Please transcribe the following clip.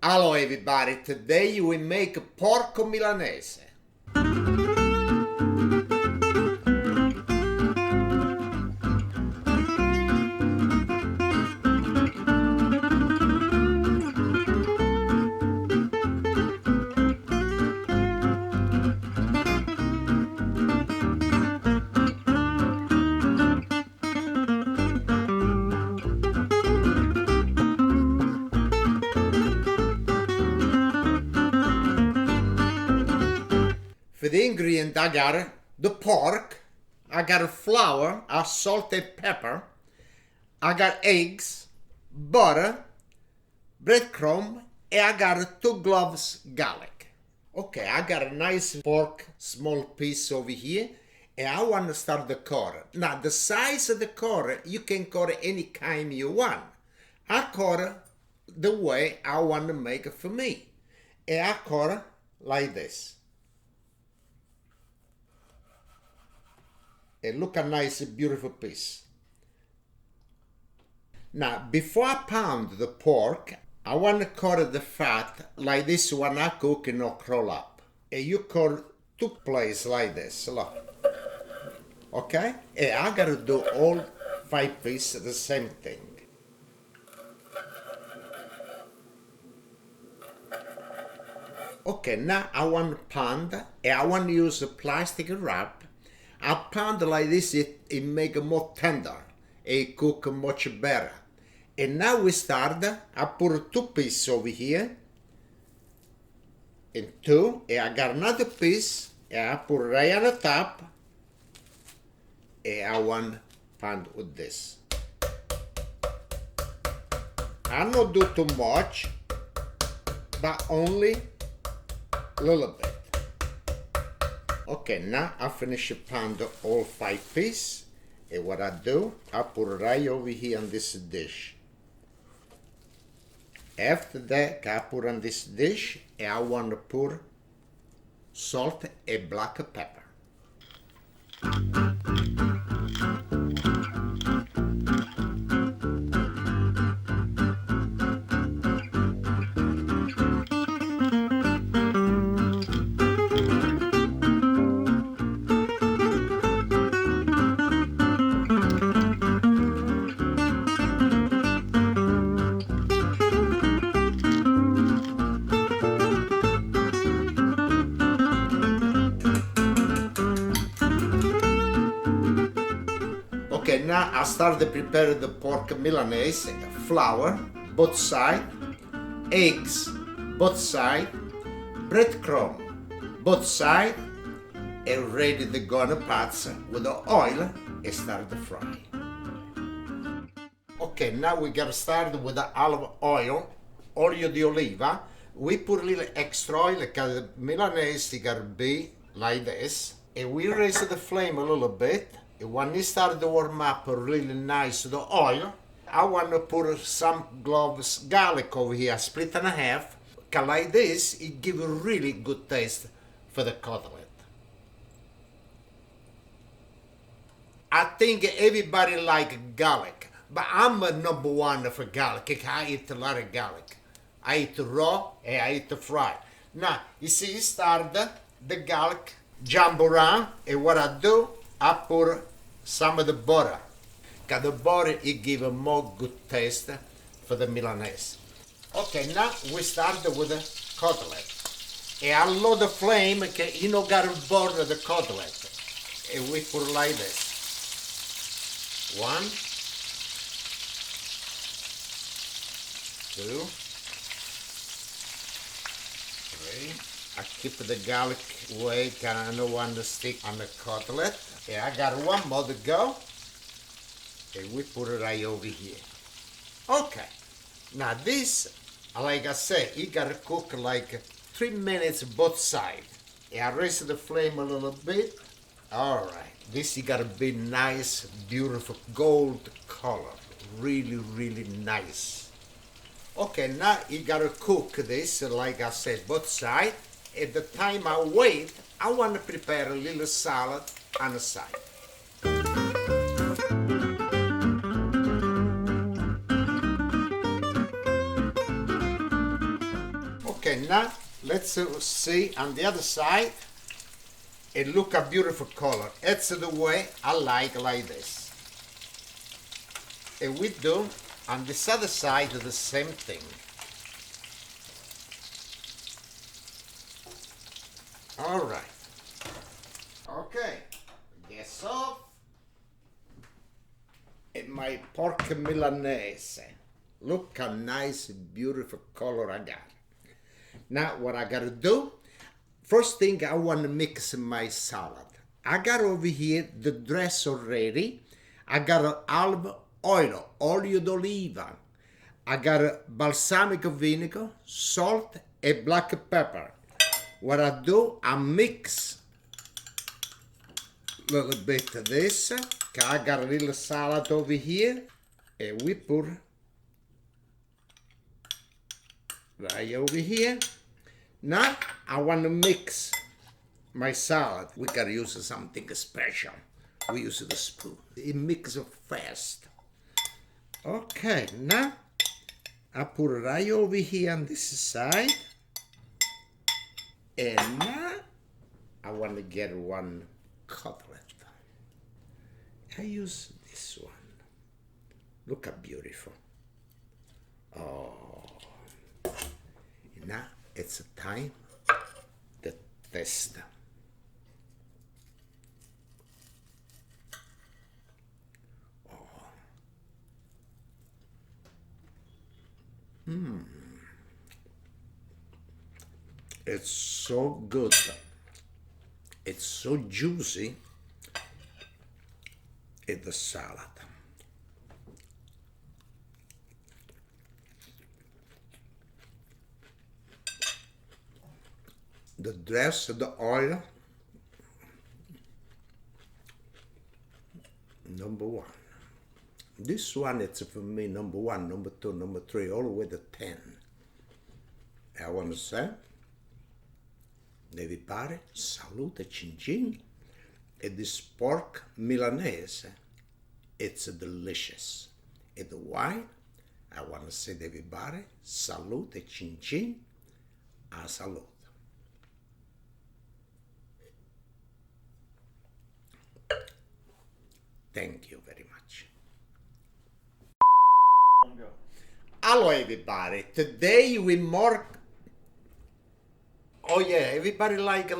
Hello everybody, today we make pork milanese. For the ingredient I got the pork, I got flour, salt and pepper, I got eggs, butter, breadcrumb, and I got 2 cloves garlic. Okay, I got a nice pork, small piece over here, and I want to start the core. Now the size of the core, you can core any kind you want. I core the way I want to make it for me. And I core like this. And look a nice, beautiful piece. Now, before I pound the pork, I want to cut the fat like this when I cook and not crawl up. And you cut 2 places like this, look. Okay? And I gotta do all 5 pieces the same thing. Okay, now I want to pound, and I want to use a plastic wrap. I pound like this, it make it more tender, it cook much better. And now we start, I put 2 pieces over here, and 2, and I got another piece, and I put right on the top, and I want pound with this. I don't do too much, but only a little bit. Okay, now I finish pound all 5 pieces, and what I do, I put right over here on this dish. After that, I put on this dish, and I want to put salt and black pepper. Okay, now I start to prepare the pork milanese, flour, both sides, eggs, both sides, breadcrumb, both sides, and ready to go on the pots with the oil and start to fry. Okay, now we gotta start with the olive oil, olio di oliva. We put a little extra oil because the milanese gotta be like this. And we raise the flame a little bit. When it starts to warm up really nice, the oil, I want to put some cloves garlic over here, split in half. Cause like this, it gives a really good taste for the cutlet. I think everybody like garlic, but I'm a number 1 for garlic. I eat a lot of garlic. I eat raw and I eat fried. Now, you see, it start the garlic jump around, and what I do, I put some of the butter. Because the butter, it gives a more good taste for the milanese. Okay, now we start with the cutlet. And I lower the flame, okay, you know, gotta burn the cutlet. And we put like this. 1, 2, 3. I keep the garlic away because I don't want to stick on the cutlet. And I got 1 more to go. And we put it right over here. Okay. Now this, like I said, you gotta cook like 3 minutes both sides. And I raise the flame a little bit. Alright. This you gotta be nice, beautiful, gold color. Really, really nice. Okay, now you gotta cook this, like I said, both sides. At the time I wait, I want to prepare a little salad on the side. Okay, now let's see on the other side. It look a beautiful color. It's the way I like this. And we do on this other side the same thing. All right. Okay, gas off. And my pork Milanese. Look how nice, beautiful color I got. Now what I gotta do, first thing I wanna mix my salad. I got over here the dress already. I got olive oil, olio d'oliva. I got balsamic vinegar, salt, and black pepper. What I do, I mix a little bit of this. I got a little salad over here, and we put right over here. Now I want to mix my salad. We gotta use something special. We use the spoon. It mixes fast. Okay, now I put it right over here on this side. And now I want to get one cutlet. I use this one. Look how beautiful. Oh. Now it's time to test. It's so good. It's so juicy. It's the salad. The dress, the oil, number one. This one, it's for me number one, number two, number three, all the way to 10. I want to say, devi fare salute cin cin, and this pork Milanese, it's delicious. And the wine, I want to say, devi fare salute cin cin, a salute. Thank you very much. Hello everybody, today we more. Oh yeah, everybody like